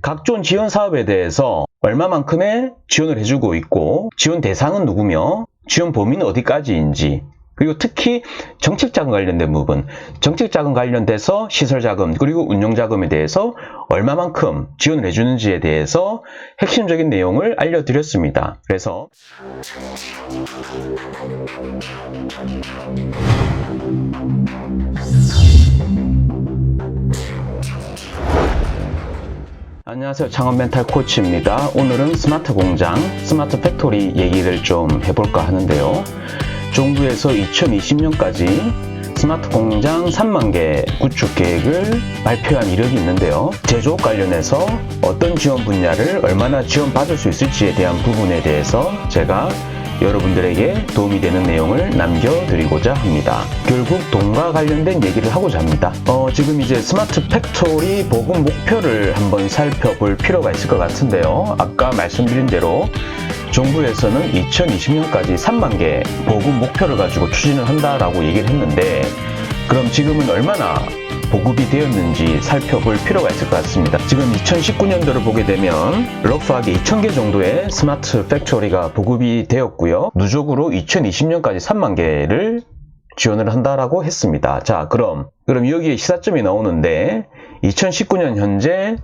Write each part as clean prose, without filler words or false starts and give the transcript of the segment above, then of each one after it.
각종 지원 사업에 대해서 얼마만큼의 지원을 해주고 있고 지원 대상은 누구며 지원 범위는 어디까지인지, 그리고 특히 정책자금 관련된 부분, 정책자금 관련돼서 시설자금 그리고 운용자금에 대해서 얼마만큼 지원을 해주는지에 대해서 핵심적인 내용을 알려드렸습니다. 그래서 안녕하세요, 창업 멘탈 코치입니다. 오늘은 스마트 공장, 스마트 팩토리 얘기를 좀 해볼까 하는데요. 정부에서 2020년까지 스마트 공장 3만 개 구축 계획을 발표한 이력이 있는데요. 제조업 관련해서 어떤 지원 분야를 얼마나 지원받을 수 있을지에 대한 부분에 대해서 제가 여러분들에게 도움이 되는 내용을 남겨드리고자 합니다. 결국 돈과 관련된 얘기를 하고자 합니다. 지금 이제 스마트 팩토리 보급 목표를 한번 살펴볼 필요가 있을 것 같은데요. 아까 말씀드린 대로 정부에서는 2020년까지 3만 개 보급 목표를 가지고 추진을 한다라고 얘기를 했는데, 그럼 지금은 얼마나 보급이 되었는지 살펴볼 필요가 있을 것 같습니다. 지금 2019년도를 보게 되면 러프하게 2,000개 정도의 스마트 팩토리가 보급이 되었고요. 누적으로 2020년까지 3만 개를 지원을 한다라고 했습니다. 자, 그럼 여기에 시사점이 나오는데 2019년 현재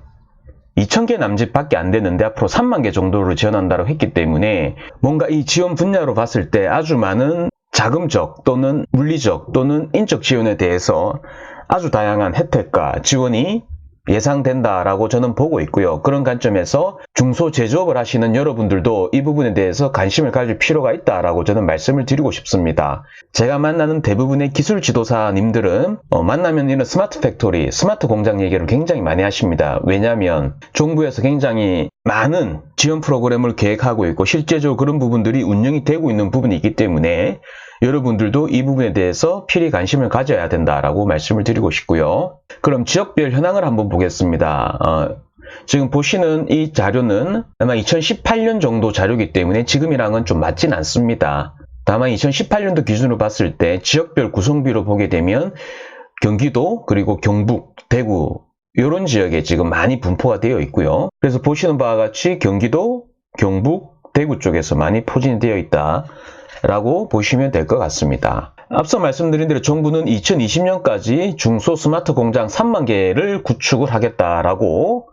2,000개 남짓밖에 안 되는데 앞으로 3만 개 정도를 지원한다고 했기 때문에 뭔가 이 지원 분야로 봤을 때 아주 많은 자금적 또는 물리적 또는 인적 지원에 대해서 아주 다양한 혜택과 지원이 예상된다라고 저는 보고 있고요. 그런 관점에서 중소제조업을 하시는 여러분들도 이 부분에 대해서 관심을 가질 필요가 있다라고 저는 말씀을 드리고 싶습니다. 제가 만나는 대부분의 기술 지도사님들은 만나면 이런 스마트 팩토리, 스마트 공장 얘기를 굉장히 많이 하십니다. 왜냐하면 정부에서 굉장히 많은 지원 프로그램을 계획하고 있고 실제적으로 그런 부분들이 운영이 되고 있는 부분이 있기 때문에 여러분들도 이 부분에 대해서 필히 관심을 가져야 된다라고 말씀을 드리고 싶고요. 그럼 지역별 현황을 한번 보겠습니다. 지금 보시는 이 자료는 아마 2018년 정도 자료이기 때문에 지금이랑은 좀 맞진 않습니다. 다만 2018년도 기준으로 봤을 때 지역별 구성비로 보게 되면 경기도 그리고 경북, 대구 이런 지역에 지금 많이 분포가 되어 있고요. 그래서 보시는 바와 같이 경기도, 경북, 대구 쪽에서 많이 포진이 되어 있다 라고 보시면 될 것 같습니다. 앞서 말씀드린 대로 정부는 2020년까지 중소 스마트 공장 3만 개를 구축을 하겠다라고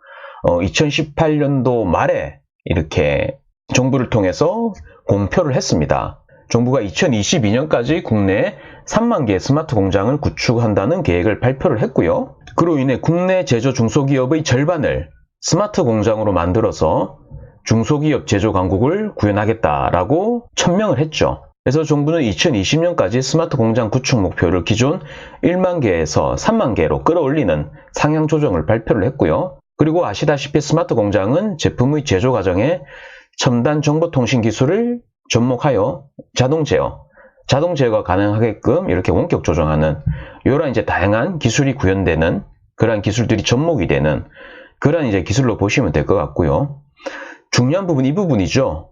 2018년도 말에 이렇게 정부를 통해서 공표를 했습니다. 정부가 2022년까지 국내 3만 개 스마트 공장을 구축한다는 계획을 발표를 했고요. 그로 인해 국내 제조 중소기업의 절반을 스마트 공장으로 만들어서 중소기업 제조 강국을 구현하겠다라고 천명을 했죠. 그래서 정부는 2020년까지 스마트 공장 구축 목표를 기존 1만 개에서 3만 개로 끌어올리는 상향 조정을 발표를 했고요. 그리고 아시다시피 스마트 공장은 제품의 제조 과정에 첨단 정보통신 기술을 접목하여 자동 제어가 가능하게끔 이렇게 원격 조정하는 이런 이제 다양한 기술이 구현되는 그러한 기술들이 접목이 되는 그런 이제 기술로 보시면 될 것 같고요. 중요한 부분 이 부분이죠.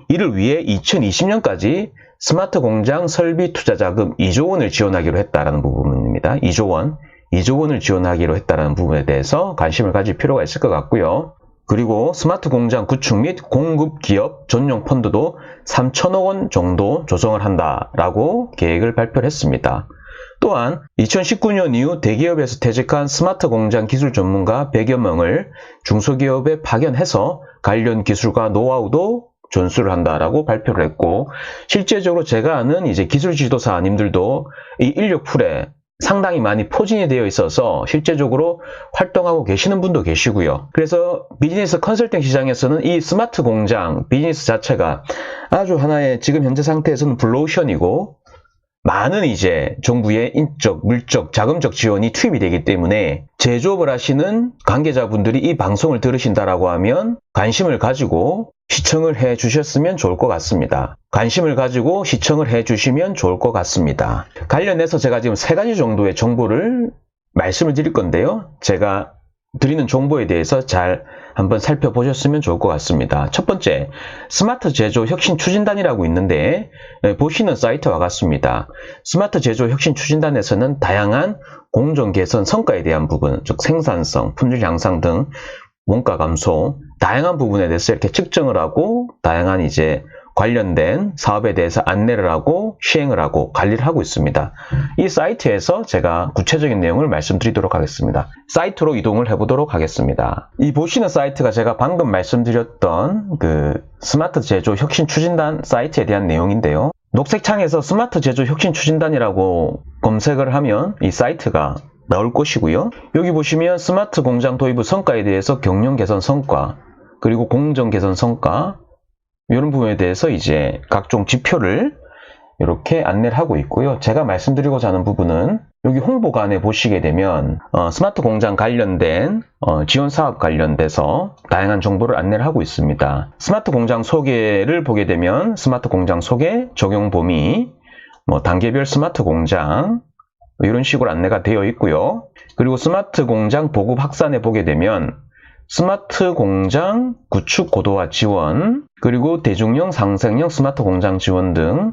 이를 위해 2020년까지 스마트 공장 설비 투자 자금 2조 원을 지원하기로 했다라는 부분입니다. 2조 원을 지원하기로 했다라는 부분에 대해서 관심을 가질 필요가 있을 것 같고요. 그리고 스마트 공장 구축 및 공급 기업 전용 펀드도 3천억 원 정도 조성을 한다라고 계획을 발표를 했습니다. 또한 2019년 이후 대기업에서 퇴직한 스마트 공장 기술 전문가 100여 명을 중소기업에 파견해서 관련 기술과 노하우도 전수를 한다라고 발표를 했고, 실제적으로 제가 아는 이제 기술 지도사님들도 이 인력풀에 상당히 많이 포진이 되어 있어서 실제적으로 활동하고 계시는 분도 계시고요. 그래서 비즈니스 컨설팅 시장에서는 이 스마트 공장 비즈니스 자체가 아주 하나의 지금 현재 상태에서는 블루오션이고 많은 이제 정부의 인적, 물적, 자금적 지원이 투입이 되기 때문에 제조업을 하시는 관계자분들이 이 방송을 들으신다라고 하면 관심을 가지고 시청을 해 주셨으면 좋을 것 같습니다. 관심을 가지고 시청을 해 주시면 좋을 것 같습니다. 관련해서 제가 지금 3가지 정도의 정보를 말씀을 드릴 건데요. 제가 드리는 정보에 대해서 잘 한번 살펴보셨으면 좋을 것 같습니다. 첫 번째, 스마트 제조 혁신 추진단이라고 있는데 보시는 사이트와 같습니다. 스마트 제조 혁신 추진단에서는 다양한 공정 개선 성과에 대한 부분, 즉 생산성, 품질 향상 등 원가 감소, 다양한 부분에 대해서 이렇게 측정을 하고 다양한 이제 관련된 사업에 대해서 안내를 하고 시행을 하고 관리를 하고 있습니다. 이 사이트에서 제가 구체적인 내용을 말씀드리도록 하겠습니다. 사이트로 이동을 해보도록 하겠습니다. 이 보시는 사이트가 제가 방금 말씀드렸던 그 스마트 제조 혁신 추진단 사이트에 대한 내용인데요. 녹색 창에서 스마트 제조 혁신 추진단이라고 검색을 하면 이 사이트가 나올 것이고요. 여기 보시면 스마트 공장 도입 후 성과에 대해서 경영 개선 성과, 그리고 공정 개선 성과, 이런 부분에 대해서 이제 각종 지표를 이렇게 안내를 하고 있고요. 제가 말씀드리고자 하는 부분은 여기 홍보관에 보시게 되면 스마트 공장 관련된 지원 사업 관련돼서 다양한 정보를 안내를 하고 있습니다. 스마트 공장 소개를 보게 되면 스마트 공장 소개, 적용 범위, 단계별 스마트 공장 이런 식으로 안내가 되어 있고요. 그리고 스마트 공장 보급 확산에 보게 되면 스마트 공장 구축 고도화 지원, 그리고 대중형 상생형 스마트 공장 지원 등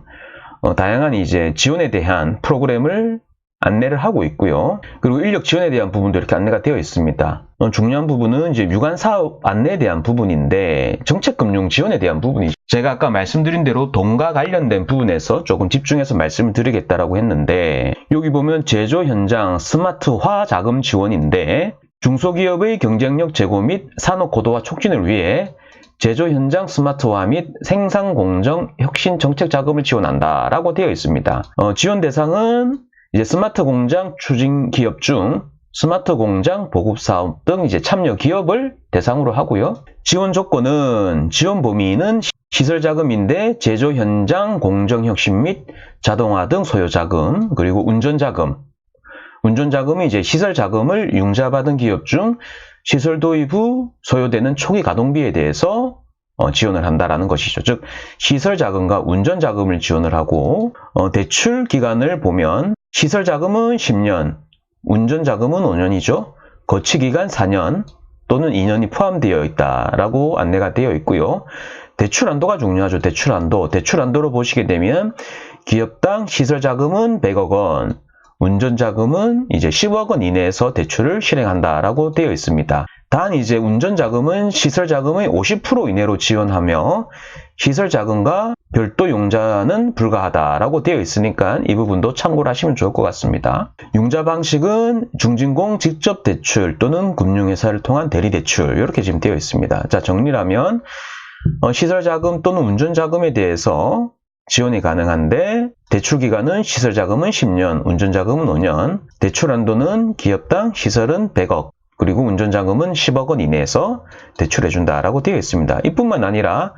다양한 이제 지원에 대한 프로그램을 안내를 하고 있고요. 그리고 인력 지원에 대한 부분도 이렇게 안내가 되어 있습니다. 중요한 부분은 이제 유관 사업 안내에 대한 부분인데 정책금융 지원에 대한 부분이 제가 아까 말씀드린 대로 돈과 관련된 부분에서 조금 집중해서 말씀을 드리겠다라고 했는데 여기 보면 제조 현장 스마트화 자금 지원인데 중소기업의 경쟁력 제고 및 산업 고도화 촉진을 위해 제조 현장 스마트화 및 생산 공정 혁신 정책 자금을 지원한다라고 되어 있습니다. 지원 대상은 이제 스마트 공장 추진 기업 중 스마트 공장 보급 사업 등 이제 참여 기업을 대상으로 하고요. 지원 조건은 지원 범위는 시설 자금인데 제조 현장 공정 혁신 및 자동화 등 소요 자금, 그리고 운전 자금. 운전 자금이 이제 시설 자금을 융자받은 기업 중 시설 도입 후 소요되는 초기 가동비에 대해서 지원을 한다라는 것이죠. 즉 시설 자금과 운전 자금을 지원을 하고 대출 기간을 보면 시설 자금은 10년, 운전 자금은 5년이죠. 거치 기간 4년 또는 2년이 포함되어 있다라고 안내가 되어 있고요. 대출 한도가 중요하죠. 대출 한도. 대출 한도로 보시게 되면 기업당 시설 자금은 100억 원, 운전 자금은 이제 10억 원 이내에서 대출을 실행한다라고 되어 있습니다. 단 이제 운전 자금은 시설 자금의 50% 이내로 지원하며 시설 자금과 별도 융자는 불가하다라고 되어 있으니까 이 부분도 참고를 하시면 좋을 것 같습니다. 융자 방식은 중진공 직접 대출 또는 금융회사를 통한 대리 대출 이렇게 지금 되어 있습니다. 자, 정리를 하면 시설 자금 또는 운전 자금에 대해서 지원이 가능한데 대출 기간은 시설 자금은 10년, 운전 자금은 5년, 대출 한도는 기업당 시설은 100억, 그리고 운전 자금은 10억 원 이내에서 대출해 준다라고 되어 있습니다. 이뿐만 아니라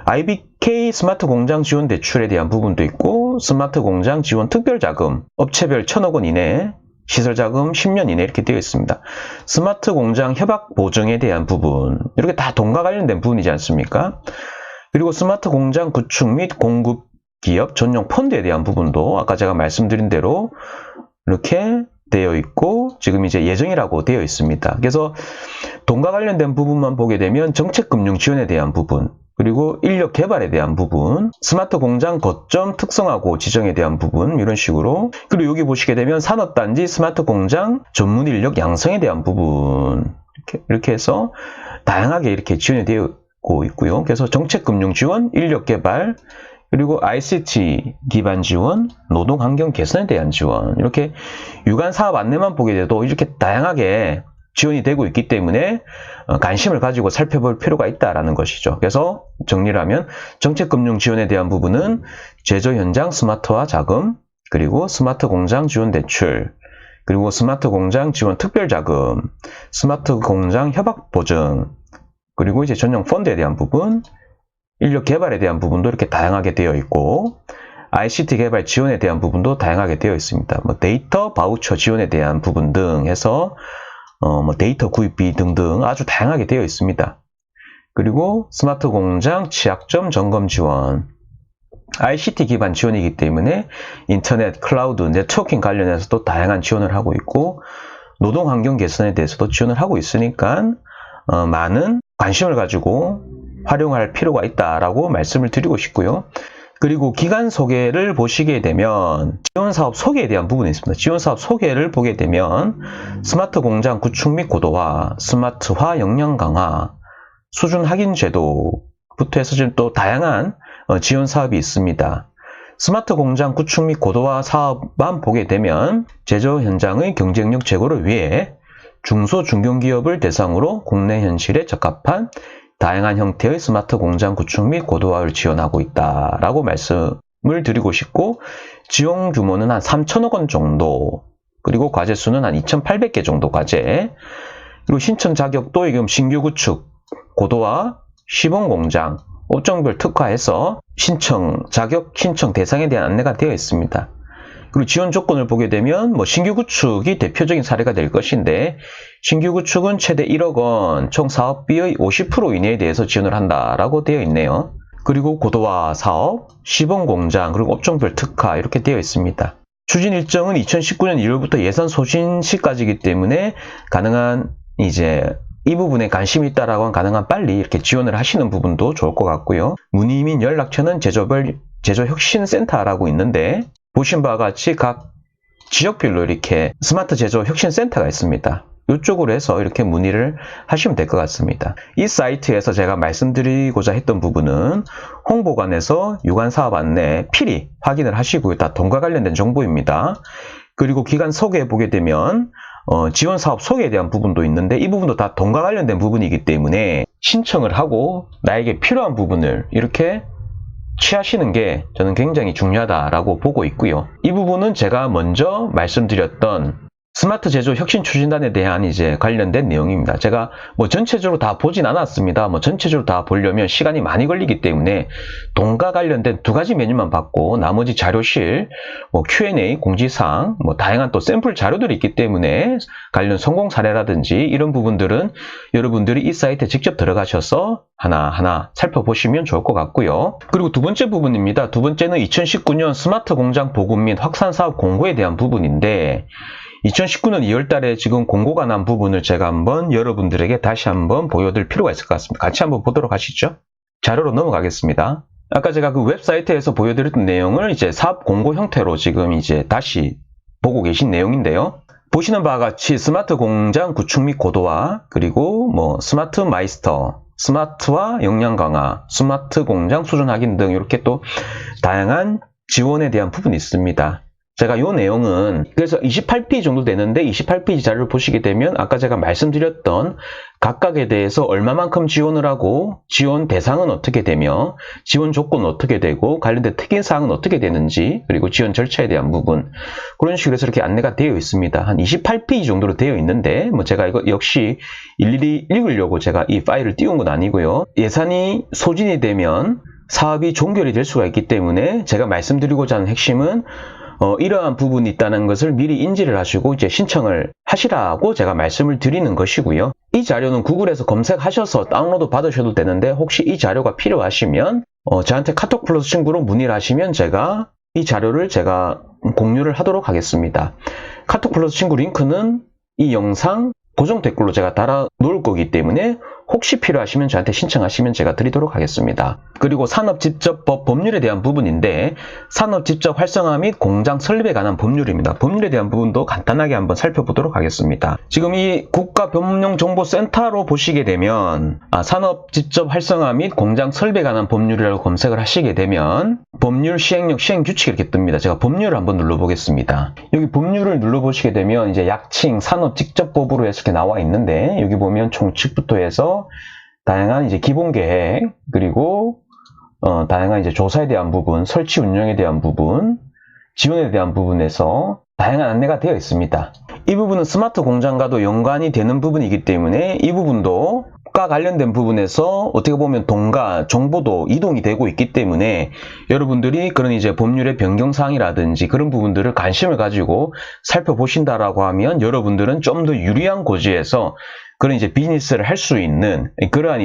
IBK 스마트 공장 지원 대출에 대한 부분도 있고 스마트 공장 지원 특별 자금, 업체별 1,000억 원 이내, 시설 자금 10년 이내 이렇게 되어 있습니다. 스마트 공장 협약 보증에 대한 부분, 이렇게 다 돈과 관련된 부분이지 않습니까? 그리고 스마트 공장 구축 및 공급 기업 전용 펀드에 대한 부분도 아까 제가 말씀드린 대로 이렇게 되어 있고 지금 이제 예정이라고 되어 있습니다. 그래서 돈과 관련된 부분만 보게 되면 정책금융 지원에 대한 부분, 그리고 인력 개발에 대한 부분, 스마트 공장 거점 특성화고 지정에 대한 부분 이런 식으로, 그리고 여기 보시게 되면 산업단지 스마트 공장 전문 인력 양성에 대한 부분 이렇게 해서 다양하게 이렇게 지원이 되고 있고요. 그래서 정책금융 지원, 인력 개발, 그리고 ICT 기반 지원, 노동 환경 개선에 대한 지원, 이렇게 유관 사업 안내만 보게 돼도 이렇게 다양하게 지원이 되고 있기 때문에 관심을 가지고 살펴볼 필요가 있다라는 것이죠. 그래서 정리를 하면 정책금융 지원에 대한 부분은 제조 현장 스마트화 자금, 그리고 스마트 공장 지원 대출, 그리고 스마트 공장 지원 특별 자금, 스마트 공장 협약 보증, 그리고 이제 전용 펀드에 대한 부분, 인력 개발에 대한 부분도 이렇게 다양하게 되어 있고 ICT 개발 지원에 대한 부분도 다양하게 되어 있습니다. 데이터 바우처 지원에 대한 부분 등 해서 데이터 구입비 등등 아주 다양하게 되어 있습니다. 그리고 스마트 공장 취약점 점검 지원, ICT 기반 지원이기 때문에 인터넷, 클라우드, 네트워킹 관련해서도 다양한 지원을 하고 있고 노동 환경 개선에 대해서도 지원을 하고 있으니까 많은 관심을 가지고 활용할 필요가 있다라고 말씀을 드리고 싶고요. 그리고 기간 소개를 보시게 되면 지원 지원사업 소개에 대한 부분이 있습니다. 지원사업 소개를 보게 되면 스마트 공장 구축 및 고도화, 스마트화 역량 강화, 수준 확인 제도부터 해서 지금 또 다양한 지원 사업이 있습니다. 스마트 공장 구축 및 고도화 사업만 보게 되면 제조 현장의 경쟁력 제고를 위해 중소 중견기업을 대상으로 국내 현실에 적합한 다양한 형태의 스마트 공장 구축 및 고도화를 지원하고 있다라고 말씀을 드리고 싶고, 지원 규모는 한 3천억 원 정도, 그리고 과제 수는 한 2,800개 정도 과제, 그리고 신청 자격도 지금 신규 구축, 고도화, 시범 공장, 업종별 특화해서 신청 자격, 신청 대상에 대한 안내가 되어 있습니다. 그리고 지원 조건을 보게 되면 신규 구축이 대표적인 사례가 될 것인데, 신규 구축은 최대 1억 원, 총 사업비의 50% 이내에 대해서 지원을 한다라고 되어 있네요. 그리고 고도화 사업, 시범 공장, 그리고 업종별 특화 이렇게 되어 있습니다. 추진 일정은 2019년 1월부터 예산 소진 시까지이기 때문에 가능한 이 부분에 관심이 있다라고 하면 가능한 빨리 이렇게 지원을 하시는 부분도 좋을 것 같고요. 문의 및 연락처는 제조혁신센터라고 있는데, 보신 바와 같이 각 지역별로 이렇게 스마트 제조 혁신센터가 있습니다. 이쪽으로 해서 이렇게 문의를 하시면 될 것 같습니다. 이 사이트에서 제가 말씀드리고자 했던 부분은 홍보관에서 유관사업 안내 필히 확인을 하시고요. 다 돈과 관련된 정보입니다. 그리고 기관 소개해 보게 되면 지원사업 소개에 대한 부분도 있는데, 이 부분도 다 돈과 관련된 부분이기 때문에 신청을 하고 나에게 필요한 부분을 이렇게 취하시는 게 저는 굉장히 중요하다라고 보고 있고요. 이 부분은 제가 먼저 말씀드렸던 스마트 제조 혁신 추진단에 대한 관련된 내용입니다. 제가 전체적으로 다 보진 않았습니다. 전체적으로 다 보려면 시간이 많이 걸리기 때문에 돈과 관련된 2가지 메뉴만 받고, 나머지 자료실, Q&A, 공지사항, 다양한 또 샘플 자료들이 있기 때문에 관련 성공 사례라든지 이런 부분들은 여러분들이 이 사이트에 직접 들어가셔서 하나하나 살펴보시면 좋을 것 같고요. 그리고 두 번째 부분입니다. 두 번째는 2019년 스마트 공장 보급 및 확산 사업 공고에 대한 부분인데, 2019년 2월 달에 지금 공고가 난 부분을 제가 한번 여러분들에게 다시 한번 보여드릴 필요가 있을 것 같습니다. 같이 한번 보도록 하시죠. 자료로 넘어가겠습니다. 아까 제가 그 웹사이트에서 보여드렸던 내용을 사업 공고 형태로 지금 다시 보고 계신 내용인데요. 보시는 바와 같이 스마트 공장 구축 및 고도화, 그리고 스마트 마이스터, 스마트화 역량 강화, 스마트 공장 수준 확인 등 이렇게 또 다양한 지원에 대한 부분이 있습니다. 제가 이 내용은 그래서 28페이지 정도 되는데, 28페이지 자료를 보시게 되면 아까 제가 말씀드렸던 각각에 대해서 얼마만큼 지원을 하고, 지원 대상은 어떻게 되며, 지원 조건은 어떻게 되고, 관련된 특이사항은 어떻게 되는지, 그리고 지원 절차에 대한 부분, 그런 식으로 해서 이렇게 안내가 되어 있습니다. 한 28페이지 정도로 되어 있는데, 제가 이거 역시 일일이 읽으려고 제가 이 파일을 띄운 건 아니고요. 예산이 소진이 되면 사업이 종결이 될 수가 있기 때문에 제가 말씀드리고자 하는 핵심은 이러한 부분이 있다는 것을 미리 인지를 하시고 신청을 하시라고 제가 말씀을 드리는 것이고요. 이 자료는 구글에서 검색하셔서 다운로드 받으셔도 되는데, 혹시 이 자료가 필요하시면 저한테 카톡 플러스 친구로 문의를 하시면 제가 이 자료를 공유를 하도록 하겠습니다. 카톡 플러스 친구 링크는 이 영상 고정 댓글로 제가 달아 놓을 거기 때문에 혹시 필요하시면 저한테 신청하시면 제가 드리도록 하겠습니다. 그리고 산업집접법 법률에 대한 부분인데, 산업집접 활성화 및 공장 설립에 관한 법률입니다. 법률에 대한 부분도 간단하게 한번 살펴보도록 하겠습니다. 지금 이 국가법령정보센터로 보시게 되면 산업집접 활성화 및 공장 설립에 관한 법률이라고 검색을 하시게 되면 법률 시행령 시행규칙이 이렇게 뜹니다. 제가 법률을 한번 눌러보겠습니다. 여기 법률을 눌러보시게 되면 약칭 산업직접법으로 해서 이렇게 나와 있는데, 여기 보면 총칙부터 해서 다양한 기본계획, 그리고 다양한 조사에 대한 부분, 설치 운영에 대한 부분, 지원에 대한 부분에서 다양한 안내가 되어 있습니다. 이 부분은 스마트 공장과도 연관이 되는 부분이기 때문에 이 부분도 과 관련된 부분에서 어떻게 보면 돈과 정보도 이동이 되고 있기 때문에 여러분들이 그런 법률의 변경사항이라든지 그런 부분들을 관심을 가지고 살펴보신다라고 하면 여러분들은 좀 더 유리한 고지에서 그런 비즈니스를 할 수 있는 그러한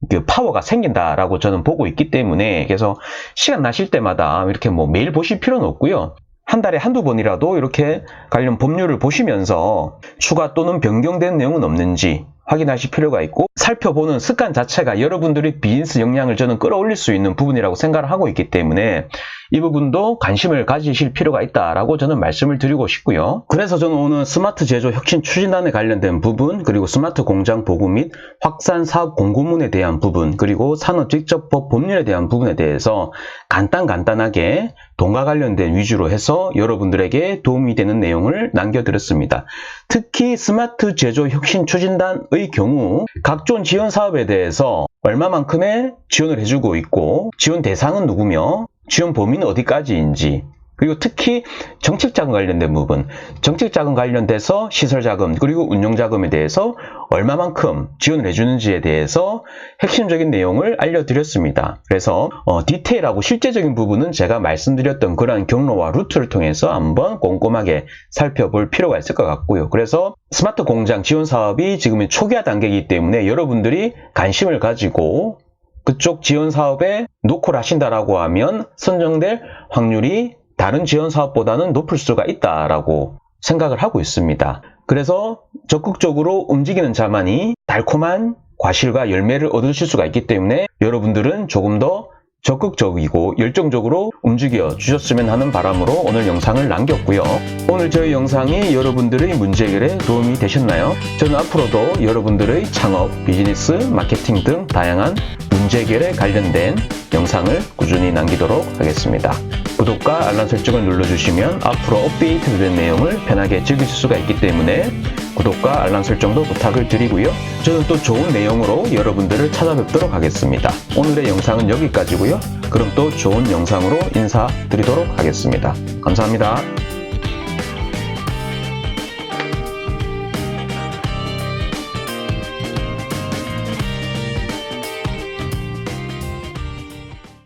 그 파워가 생긴다라고 저는 보고 있기 때문에, 그래서 시간 나실 때마다 이렇게 매일 보실 필요는 없고요. 한 달에 한두 번이라도 이렇게 관련 법률을 보시면서 추가 또는 변경된 내용은 없는지 확인하실 필요가 있고, 살펴보는 습관 자체가 여러분들의 비즈니스 역량을 저는 끌어올릴 수 있는 부분이라고 생각을 하고 있기 때문에 이 부분도 관심을 가지실 필요가 있다라고 저는 말씀을 드리고 싶고요. 그래서 저는 오늘 스마트 제조 혁신 추진단에 관련된 부분, 그리고 스마트 공장 보고 및 확산 사업 공고문에 대한 부분, 그리고 산업직접법 법률에 대한 부분에 대해서 간단하게 돈과 관련된 위주로 해서 여러분들에게 도움이 되는 내용을 남겨드렸습니다. 특히 스마트 제조 혁신 추진단의 경우 각종 지원 사업에 대해서 얼마만큼의 지원을 해주고 있고, 지원 대상은 누구며 지원 범위는 어디까지인지, 그리고 특히 정책자금 관련된 부분, 정책자금 관련돼서 시설자금 그리고 운용자금에 대해서 얼마만큼 지원을 해주는지에 대해서 핵심적인 내용을 알려드렸습니다. 그래서 디테일하고 실제적인 부분은 제가 말씀드렸던 그러한 경로와 루트를 통해서 한번 꼼꼼하게 살펴볼 필요가 있을 것 같고요. 그래서 스마트 공장 지원 사업이 지금은 초기화 단계이기 때문에 여러분들이 관심을 가지고 그쪽 지원 사업에 노크를 하신다라고 하면 선정될 확률이 다른 지원 사업보다는 높을 수가 있다라고 생각을 하고 있습니다. 그래서 적극적으로 움직이는 자만이 달콤한 과실과 열매를 얻으실 수가 있기 때문에 여러분들은 조금 더 적극적이고 열정적으로 움직여 주셨으면 하는 바람으로 오늘 영상을 남겼고요. 오늘 저희 영상이 여러분들의 문제 해결에 도움이 되셨나요? 저는 앞으로도 여러분들의 창업, 비즈니스, 마케팅 등 다양한 문제 해결에 관련된 영상을 꾸준히 남기도록 하겠습니다. 구독과 알람 설정을 눌러주시면 앞으로 업데이트된 내용을 편하게 즐기실 수가 있기 때문에 구독과 알람 설정도 부탁을 드리고요. 저는 또 좋은 내용으로 여러분들을 찾아뵙도록 하겠습니다. 오늘의 영상은 여기까지고요. 그럼 또 좋은 영상으로 인사드리도록 하겠습니다. 감사합니다.